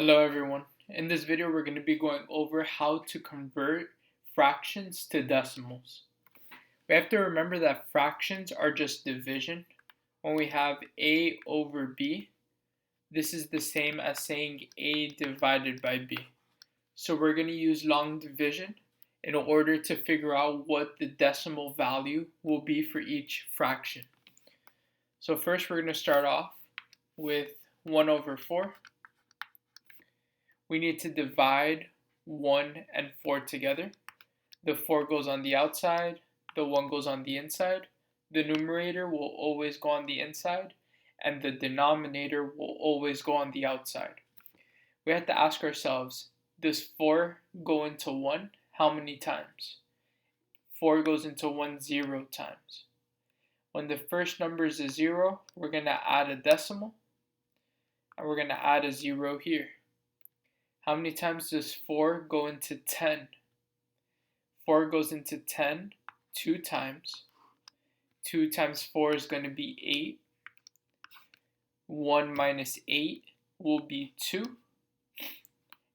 Hello everyone. In this video we're going to be going over how to convert fractions to decimals. We have to remember that fractions are just division. When we have a over b, this is the same as saying a divided by b. So we're going to use long division in order to figure out what the decimal value will be for each fraction. So first we're going to start off with 1 over 4. We need to divide 1 and 4 together. The 4 goes on the outside, the 1 goes on the inside. The numerator will always go on the inside, and the denominator will always go on the outside. We have to ask ourselves, does 4 go into 1 how many times? 4 goes into 1 0 times. When the first number is a 0, we're going to add a decimal, and we're going to add a 0 here. How many times does 4 go into 10? 4 goes into 10 2 times. 2 times 4 is going to be 8. 1 minus 8 will be 2.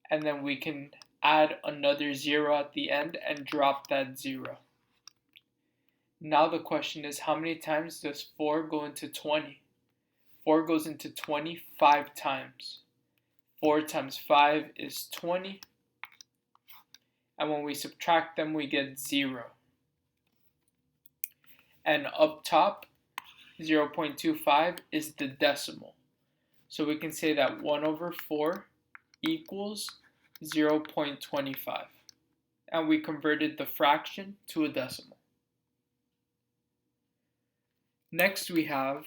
And then we can add another 0 at the end and drop that 0. Now the question is, how many times does 4 go into 20? 4 goes into 20 5 times. 4 times 5 is 20, and when we subtract them we get 0. And up top, 0.25 is the decimal. So we can say that 1 over 4 equals 0.25. And we converted the fraction to a decimal. Next we have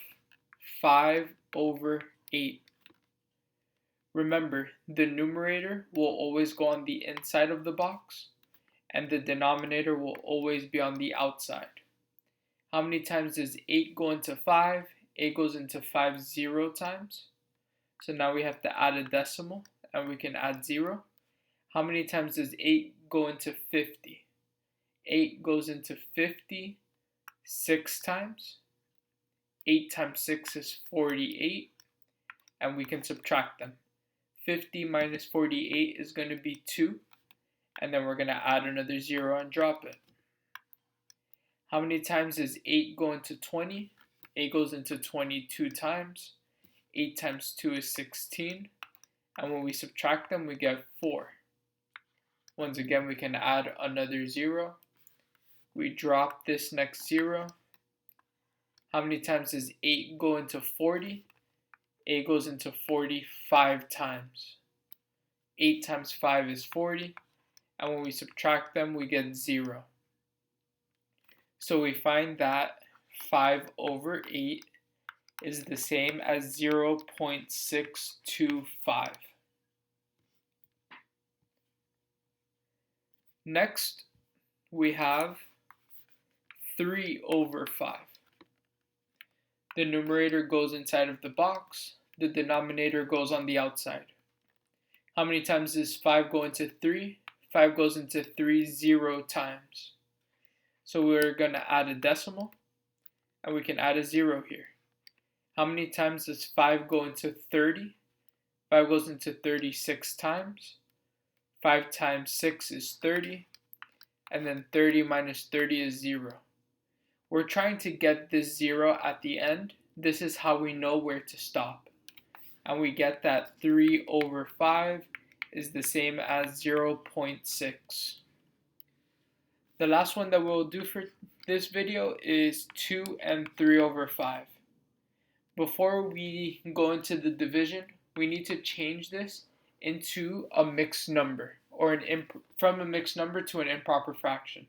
5 over 8. Remember, the numerator will always go on the inside of the box, and the denominator will always be on the outside. How many times does 8 go into 5? 8 goes into 5 0 times. So now we have to add a decimal, and we can add 0. How many times does 8 go into 50? 8 goes into 50 6 times. 8 times 6 is 48, and we can subtract them. 50 minus 48 is going to be 2, and then we're going to add another 0 and drop it. How many times does 8 go into 20? 8 goes into 22 times. 8 times 2 is 16, and when we subtract them we get 4. Once again we can add another 0. We drop this next 0. How many times does 8 go into 40? 8 goes into 40 5 times. 8 times 5 is 40, and when we subtract them, we get 0. So we find that 5 over 8 is the same as 0.625. Next, we have 3 over 5. The numerator goes inside of the box. The denominator goes on the outside. How many times does 5 go into 3? 5 goes into 3 0 times. So we're going to add a decimal, and we can add a 0 here. How many times does 5 go into 30? 5 goes into 36 times. 5 times 6 is 30, and then 30 minus 30 is 0. We're trying to get this 0 at the end. This is how we know where to stop. And we get that 3 over 5 is the same as 0.6. The last one that we'll do for this video is 2 and 3 over 5. Before we go into the division, we need to change this into a mixed number, or from a mixed number to an improper fraction.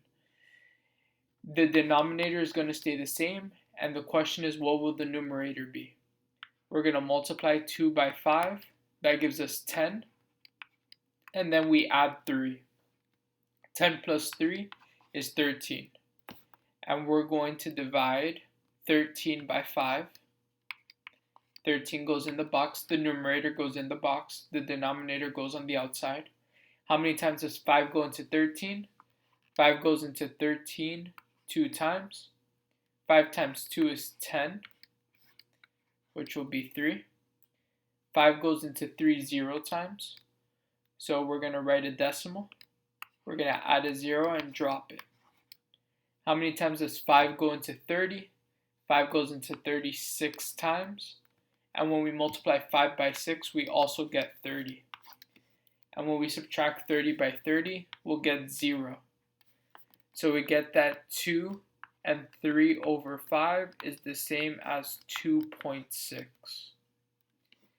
The denominator is going to stay the same, and the question is, what will the numerator be? We're going to multiply 2 by 5. That gives us 10. And then we add 3. 10 plus 3 is 13. And we're going to divide 13 by 5. 13 goes in the box. The numerator goes in the box. The denominator goes on the outside. How many times does 5 go into 13? 5 goes into 13 2 times. 5 times 2 is 10, which will be 3. 5 goes into 3 0 times. So we're going to write a decimal. We're going to add a 0 and drop it. How many times does 5 go into 30? 5 goes into 36 times. And when we multiply 5 by 6, we also get 30. And when we subtract 30 by 30, we'll get 0. So we get that 2 and 3 over 5 is the same as 2.6.